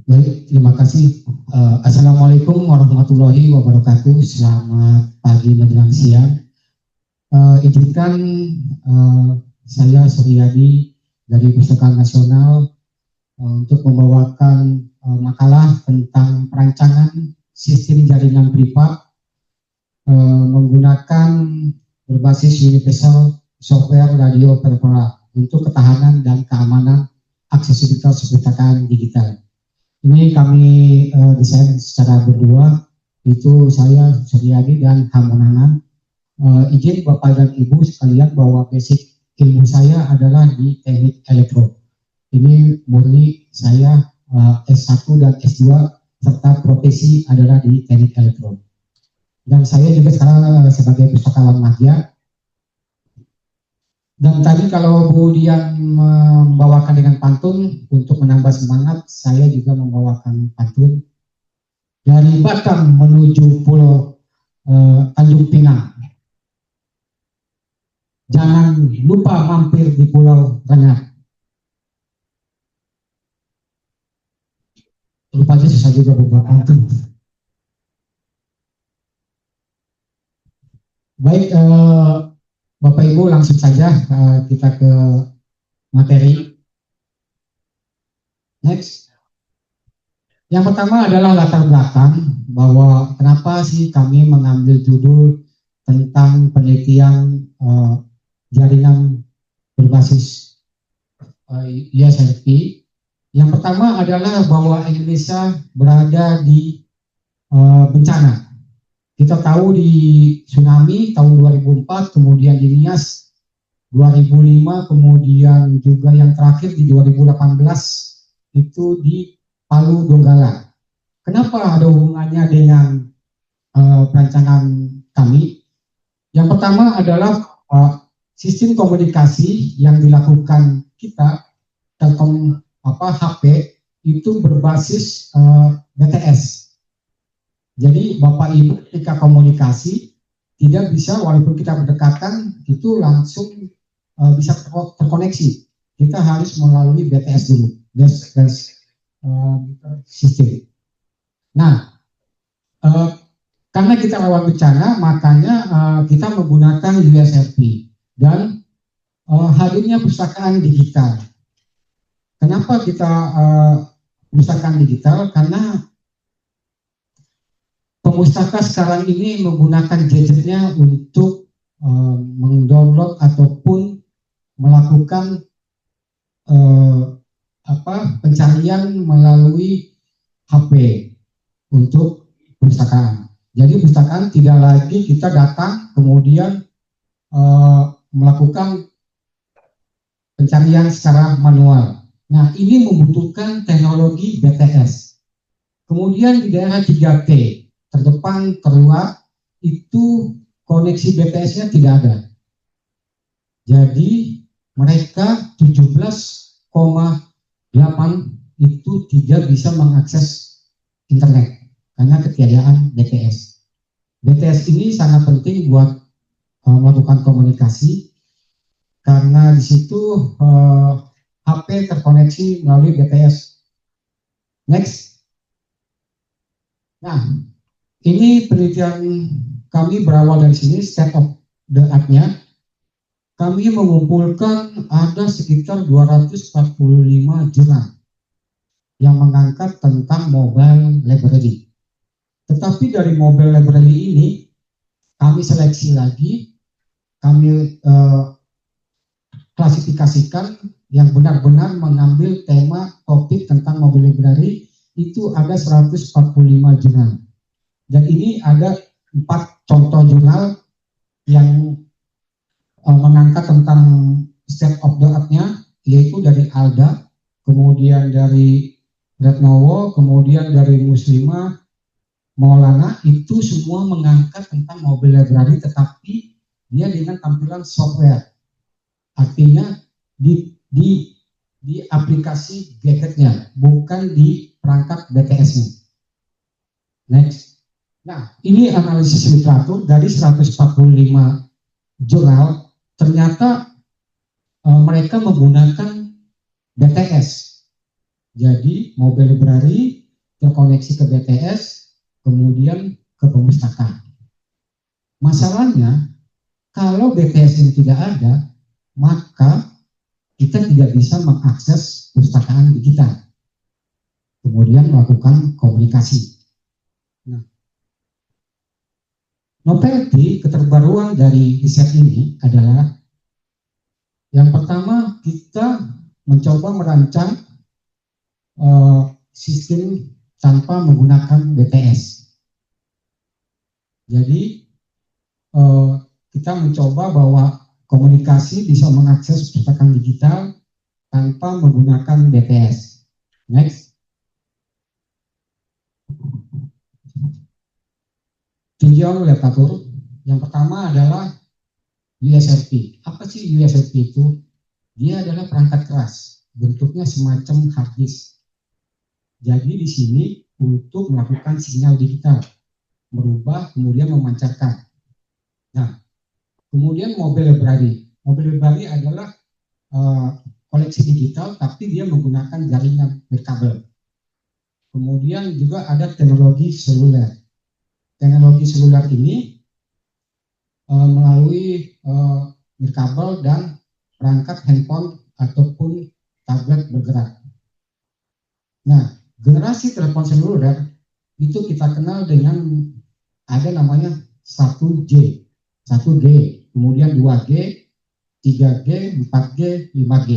Baik, terima kasih. Assalamualaikum warahmatullahi wabarakatuh. Selamat pagi menjelang siang. Izinkan saya Suryadi dari Perpustakaan Nasional untuk membawakan makalah tentang perancangan sistem jaringan privat menggunakan berbasis Universal Software Radio Perpora untuk ketahanan dan keamanan aksesibilitas perpustakaan digital. Ini kami desain secara berdua, itu saya, Suryadi, dan Hamonangan. Izin Bapak dan Ibu sekalian bahwa basic ilmu saya adalah di teknik elektro. Ini murni saya S1 dan S2, serta profesi adalah di teknik elektro. Dan saya juga sekarang sebagai pustakawan madya. Dan tadi kalau Bu Dian membawakan dengan pantun untuk menambah semangat, saya juga membawakan pantun dari Batam menuju Pulau Tanjung Pinang. Jangan lupa mampir di Pulau Rengat. Rupanya susah juga beberapa pantun. Baik, Bapak Ibu langsung saja kita ke materi. Next. Yang pertama adalah latar belakang bahwa kenapa sih kami mengambil judul tentang penelitian jaringan berbasis USRP. Yang pertama adalah bahwa Indonesia berada di bencana. Kita tahu di tsunami tahun 2004, kemudian di Nias 2005, kemudian juga yang terakhir di 2018 itu di Palu Donggala. Kenapa ada hubungannya dengan perancangan kami? Yang pertama adalah sistem komunikasi yang dilakukan kita Telkom HP itu berbasis BTS. Jadi Bapak Ibu ketika komunikasi tidak bisa, walaupun kita berdekatan itu langsung bisa terkoneksi. Kita harus melalui BTS dulu, base sistem. Nah, karena kita lawan bencana, makanya kita menggunakan USRP dan hadirnya perpustakaan digital. Kenapa kita perpustakaan digital? Karena pemustaka sekarang ini menggunakan gadgetnya untuk mendownload ataupun melakukan pencarian melalui HP untuk perpustakaan. Jadi perpustakaan tidak lagi kita datang kemudian melakukan pencarian secara manual. Nah, ini membutuhkan teknologi BTS. Kemudian di daerah 3T terdepan keluar itu koneksi BTS-nya tidak ada. Jadi mereka 17,8 itu tidak bisa mengakses internet karena ketiadaan BTS. BTS ini sangat penting buat melakukan komunikasi karena di situ HP terkoneksi melalui BTS. Next. Nah, ini penelitian kami berawal dari sini, state of the art-nya. Kami mengumpulkan ada sekitar 245 jurnal yang mengangkat tentang mobile library. Tetapi dari mobile library ini, kami seleksi lagi, kami klasifikasikan yang benar-benar mengambil tema topik tentang mobile library, itu ada 145 jurnal. Dan ini ada 4 contoh jurnal yang mengangkat tentang state of the art-nya, yaitu dari ALDA, kemudian dari Retnowo, kemudian dari Muslimah, Maulana, itu semua mengangkat tentang mobile library, tetapi dia dengan tampilan software. Artinya di aplikasi gadgetnya, bukan di perangkat BTS-nya. Next. Nah, ini analisis literatur dari 145 jurnal, ternyata mereka menggunakan BTS. Jadi mobile library terkoneksi ke BTS, kemudian ke perpustakaan. Masalahnya, kalau BTS ini tidak ada, maka kita tidak bisa mengakses perpustakaan digital, kemudian melakukan komunikasi. Nah, novelty keterbaruan dari riset ini adalah yang pertama, kita mencoba merancang sistem tanpa menggunakan BTS. Jadi kita mencoba bahwa komunikasi bisa mengakses perpustakaan digital tanpa menggunakan BTS. Next. Tinjau literatur. Yang pertama adalah USRP. Apa sih USRP itu? Dia adalah perangkat keras, bentuknya semacam hard disk. Jadi di sini untuk melakukan sinyal digital, merubah kemudian memancarkan. Nah, kemudian mobile library. Mobile library adalah koleksi digital, tapi dia menggunakan jaringan berkabel. Kemudian juga ada teknologi seluler. Teknologi seluler ini melalui berkabel dan perangkat handphone ataupun tablet bergerak. Nah, generasi telepon seluler itu kita kenal dengan ada namanya 1G, 1G, kemudian 2G, 3G, 4G, 5G.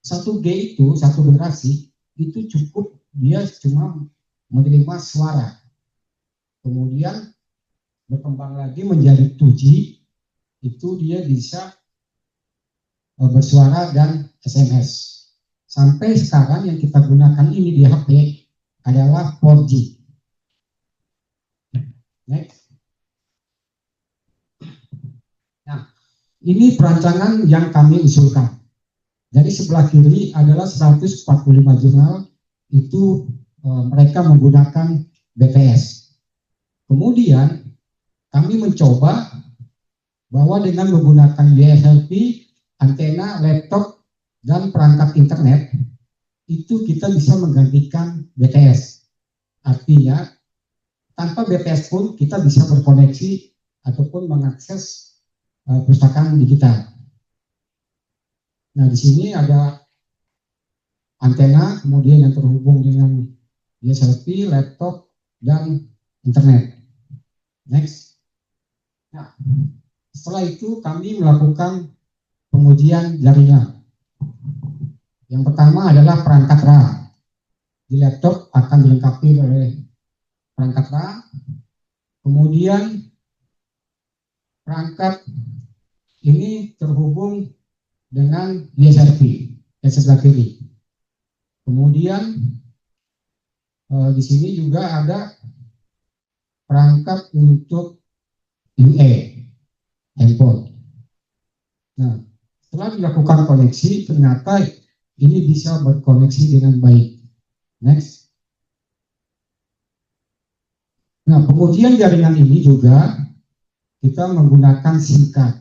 1G itu, satu generasi, itu cukup dia cuma menerima suara. Kemudian berkembang lagi menjadi 2G, itu dia bisa bersuara dan SMS. Sampai sekarang yang kita gunakan ini di HP adalah 4G. Next. Nah, ini perancangan yang kami usulkan. Jadi sebelah kiri adalah 145 jurnal, itu mereka menggunakan BTS. Kemudian kami mencoba bahwa dengan menggunakan USBP, antena, laptop, dan perangkat internet, itu kita bisa menggantikan BTS. Artinya, tanpa BTS pun kita bisa berkoneksi ataupun mengakses perpustakaan digital. Nah, di sini ada antena, kemudian yang terhubung dengan USBP, laptop, dan internet. Next. Nah, setelah itu kami melakukan pengujian jaringan. Yang pertama adalah perangkat RAM. Di laptop akan dilengkapi oleh perangkat RAM. Kemudian perangkat ini terhubung dengan USBP yang sebelah kiri. Kemudian di sini juga ada perangkat untuk UE, handphone. Nah, setelah dilakukan koneksi, ternyata ini bisa berkoneksi dengan baik. Next. Nah, pengujian jaringan ini juga kita menggunakan SIM card.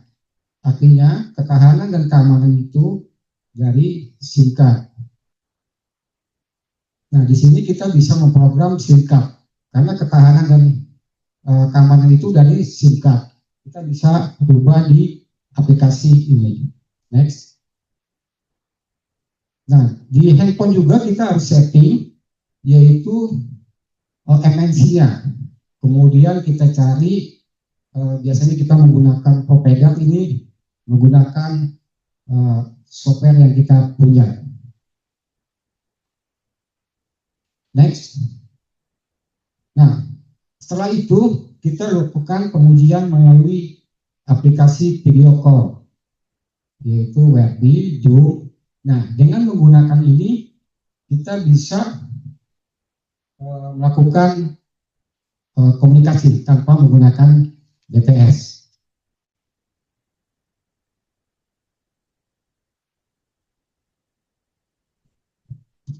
Artinya ketahanan dan keamanan itu dari SIM card. Nah, di sini kita bisa memprogram SIM card karena ketahanan dan keamanan itu dari SIM card. Kita bisa berubah di aplikasi ini. Next. Nah, di handphone juga kita harus setting, yaitu MNC-nya. Kemudian kita cari, biasanya kita menggunakan provider ini, menggunakan software yang kita punya. Next. Nah, setelah itu kita lakukan pengujian melalui aplikasi video call, yaitu Webby, Zoom. Nah, dengan menggunakan ini kita bisa melakukan komunikasi tanpa menggunakan BTS.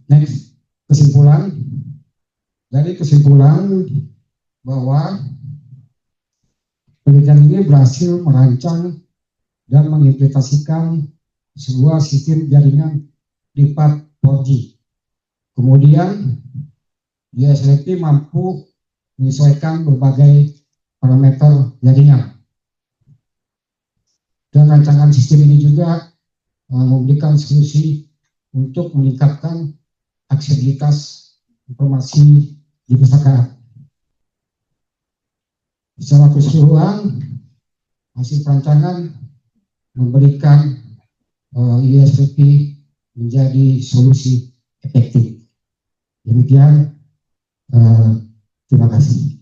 Next, kesimpulan. Dari kesimpulan bahwa penelitian ini berhasil merancang dan mengimplementasikan sebuah sistem jaringan lipat 4G. Kemudian USLP mampu menyesuaikan berbagai parameter jaringan. Dan rancangan sistem ini juga memberikan solusi untuk meningkatkan aksesibilitas informasi di masyarakat. Secara keseluruhan, hasil perancangan memberikan USLP menjadi solusi efektif. Demikian, terima kasih.